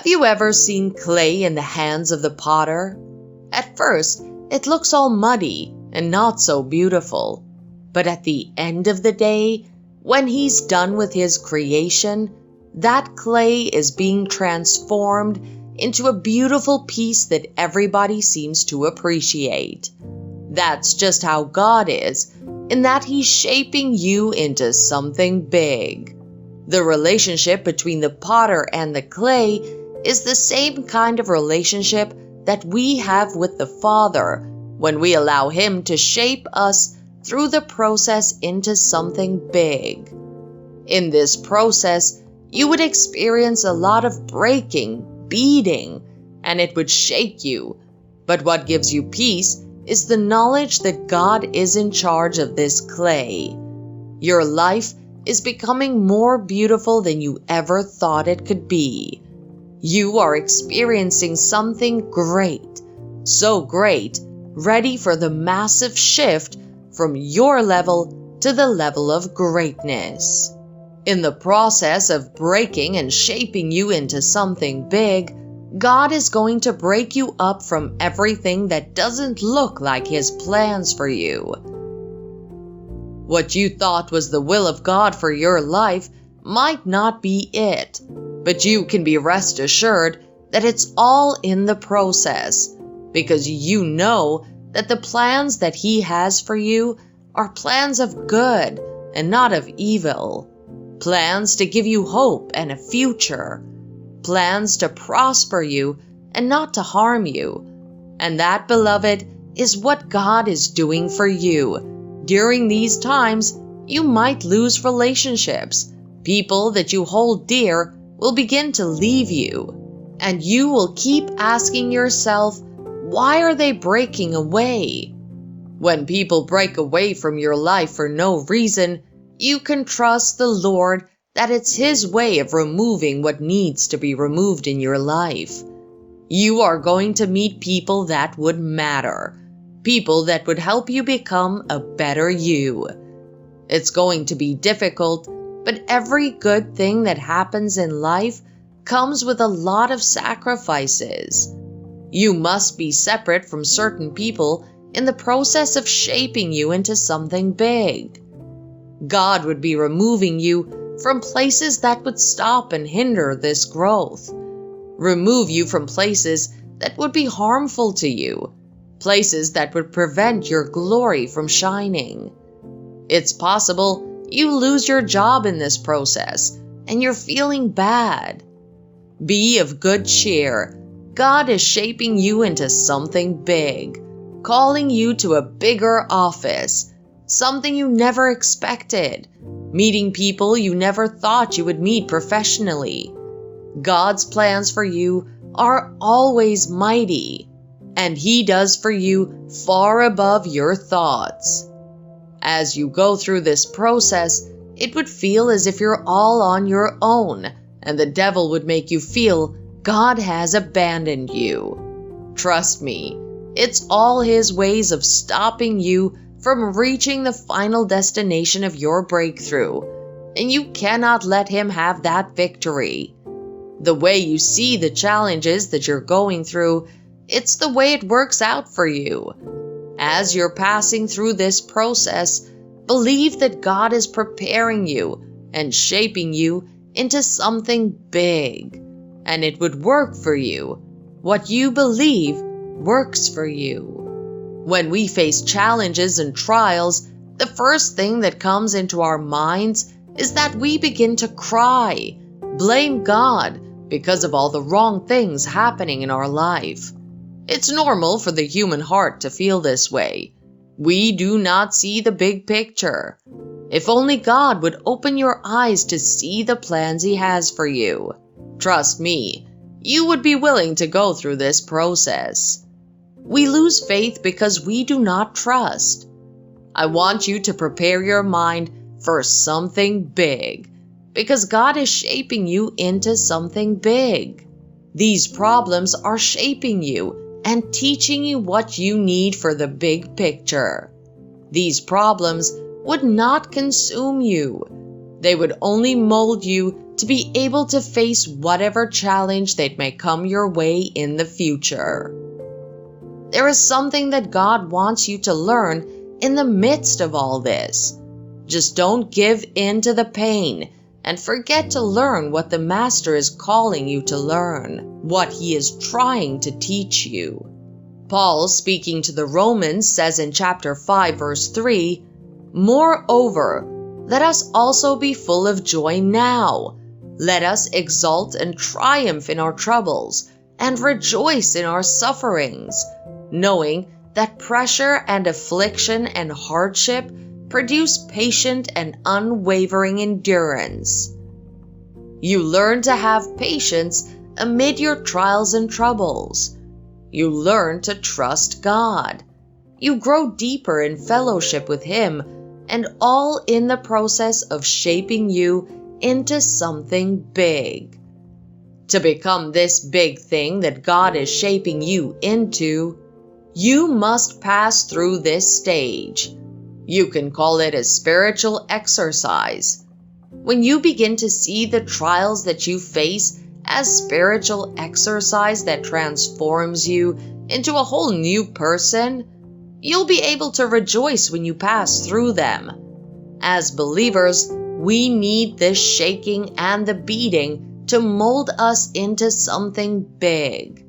Have you ever seen clay in the hands of the potter? At first, it looks all muddy and not so beautiful. But at the end of the day, when he's done with his creation, that clay is being transformed into a beautiful piece that everybody seems to appreciate. That's just how God is, in that He's shaping you into something big. The relationship between the potter and the clay is the same kind of relationship that we have with the Father when we allow Him to shape us through the process into something big. In this process, you would experience a lot of breaking, beating, and it would shake you. But what gives you peace is the knowledge that God is in charge of this clay. Your life is becoming more beautiful than you ever thought it could be. You are experiencing something great, so great, ready for the massive shift from your level to the level of greatness. In the process of breaking and shaping you into something big, God is going to break you up from everything that doesn't look like His plans for you. What you thought was the will of God for your life might not be it, but you can be rest assured that it's all in the process, because you know that the plans that He has for you are plans of good and not of evil, plans to give you hope and a future, plans to prosper you and not to harm you. And that, beloved, is what God is doing for you. During these times, you might lose relationships. People that you hold dear will begin to leave you. And you will keep asking yourself, why are they breaking away? When people break away from your life for no reason, you can trust the Lord that it's His way of removing what needs to be removed in your life. You are going to meet people that would matter. People that would help you become a better you. It's going to be difficult, but every good thing that happens in life comes with a lot of sacrifices. You must be separate from certain people in the process of shaping you into something big. God would be removing you from places that would stop and hinder this growth. Remove you from places that would be harmful to you. Places that would prevent your glory from shining. It's possible you lose your job in this process and you're feeling bad. Be of good cheer. God is shaping you into something big, calling you to a bigger office, something you never expected, meeting people you never thought you would meet professionally. God's plans for you are always mighty, and He does for you far above your thoughts. As you go through this process, it would feel as if you're all on your own, and the devil would make you feel God has abandoned you. Trust me, it's all his ways of stopping you from reaching the final destination of your breakthrough, and you cannot let him have that victory. The way you see the challenges that you're going through, it's the way it works out for you. As you're passing through this process, believe that God is preparing you and shaping you into something big, and it would work for you. What you believe works for you. When we face challenges and trials, the first thing that comes into our minds is that we begin to cry, blame God because of all the wrong things happening in our life. It's normal for the human heart to feel this way. We do not see the big picture. If only God would open your eyes to see the plans He has for you. Trust me, you would be willing to go through this process. We lose faith because we do not trust. I want you to prepare your mind for something big, because God is shaping you into something big. These problems are shaping you and teaching you what you need for the big picture. These problems would not consume you. They would only mold you to be able to face whatever challenge that may come your way in the future. There is something that God wants you to learn in the midst of all this. Just don't give in to the pain and forget to learn what the Master is calling you to learn, what He is trying to teach you. Paul, speaking to the Romans, says in chapter 5, verse 3, "Moreover, let us also be full of joy now. Let us exult and triumph in our troubles, and rejoice in our sufferings, knowing that pressure and affliction and hardship produce patient and unwavering endurance." You learn to have patience amid your trials and troubles. You learn to trust God. You grow deeper in fellowship with Him, and all in the process of shaping you into something big. To become this big thing that God is shaping you into, you must pass through this stage. You can call it a spiritual exercise. When you begin to see the trials that you face as spiritual exercise that transforms you into a whole new person, you'll be able to rejoice when you pass through them. As believers, we need this shaking and the beating to mold us into something big.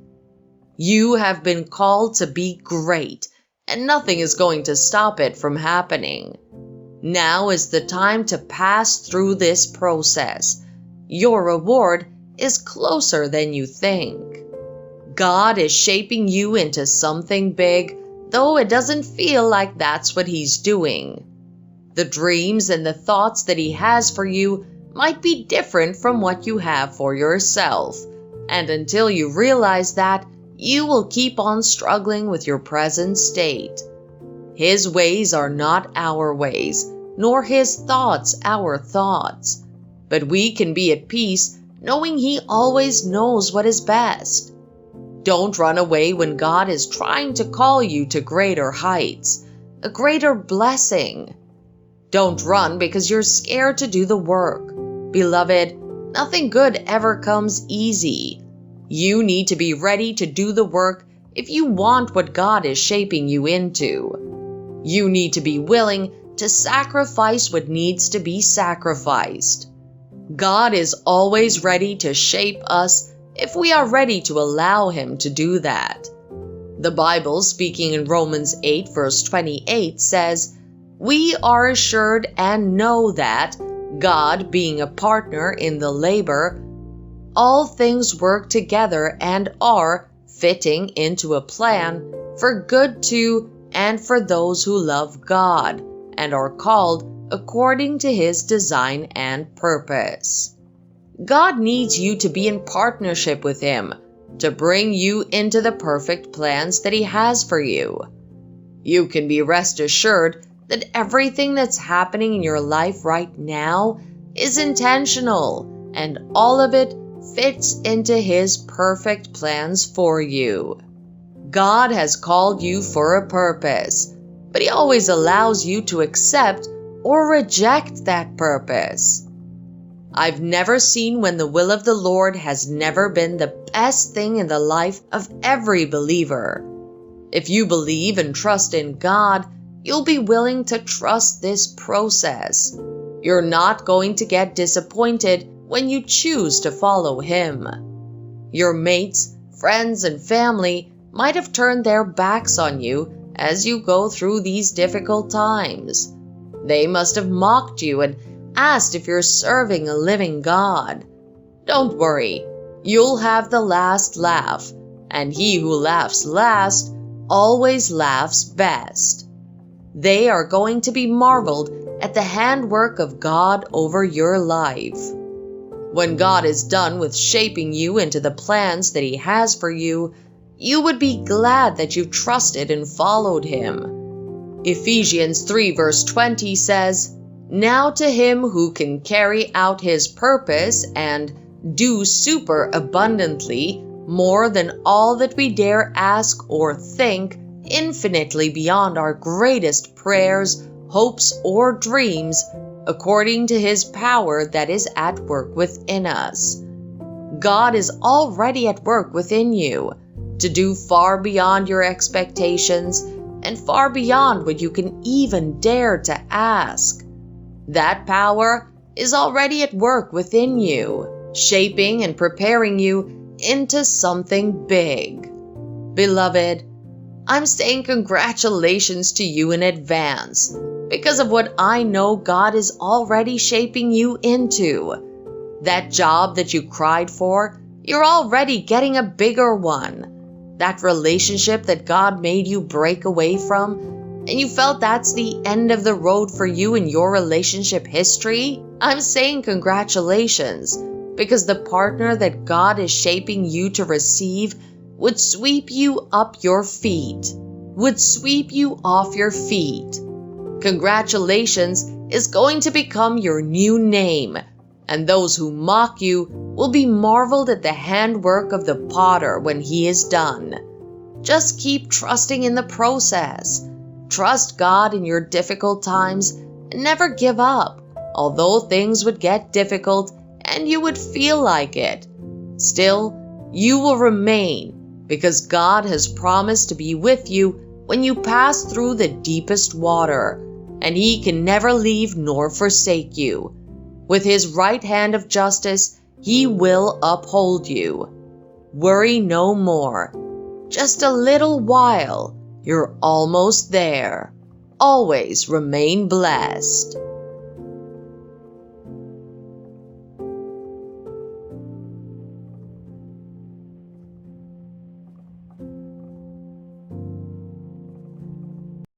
You have been called to be great, and nothing is going to stop it from happening. Now is the time to pass through this process. Your reward is closer than you think. God is shaping you into something big, though it doesn't feel like that's what He's doing. The dreams and the thoughts that He has for you might be different from what you have for yourself, and until you realize that, you will keep on struggling with your present state. His ways are not our ways, nor His thoughts our thoughts. But we can be at peace knowing He always knows what is best. Don't run away when God is trying to call you to greater heights, a greater blessing. Don't run because you're scared to do the work. Beloved, nothing good ever comes easy. You need to be ready to do the work if you want what God is shaping you into. You need to be willing to sacrifice what needs to be sacrificed. God is always ready to shape us if we are ready to allow Him to do that. The Bible, speaking in Romans 8, verse 28, says, "We are assured and know that, God being a partner in the labor, all things work together and are fitting into a plan for good to and for those who love God and are called according to His design and purpose." God needs you to be in partnership with Him to bring you into the perfect plans that He has for you. You can be rest assured that everything that's happening in your life right now is intentional, and all of it fits into His perfect plans for you. God has called you for a purpose, but He always allows you to accept or reject that purpose. I've never seen when the will of the Lord has never been the best thing in the life of every believer. If you believe and trust in God, you'll be willing to trust this process. You're not going to get disappointed when you choose to follow Him. Your mates, friends, and family might have turned their backs on you as you go through these difficult times. They must have mocked you and asked if you're serving a living God. Don't worry, you'll have the last laugh, and he who laughs last always laughs best. They are going to be marveled at the handwork of God over your life. When God is done with shaping you into the plans that He has for you, you would be glad that you trusted and followed Him. Ephesians 3 verse 20 says, "Now to Him who can carry out His purpose and do super abundantly more than all that we dare ask or think, infinitely beyond our greatest prayers, hopes, or dreams, according to his power that is at work within us. God is already at work within you to do far beyond your expectations and far beyond what you can even dare to ask. That power is already at work within you, shaping and preparing you into something big. Beloved, I'm saying congratulations to you in advance because of what I know God is already shaping you into. That job that you cried for, you're already getting a bigger one. That relationship that God made you break away from, and you felt that's the end of the road for you in your relationship history, I'm saying congratulations, because the partner that God is shaping you to receive would sweep you up your feet, would sweep you off your feet. Congratulations is going to become your new name, and those who mock you will be marveled at the handwork of the potter when he is done. Just keep trusting in the process. Trust God in your difficult times and never give up, although things would get difficult and you would feel like it. Still, you will remain because God has promised to be with you when you pass through the deepest water, and He can never leave nor forsake you. With His right hand of justice, He will uphold you. Worry no more. Just a little while. You're almost there. Always remain blessed.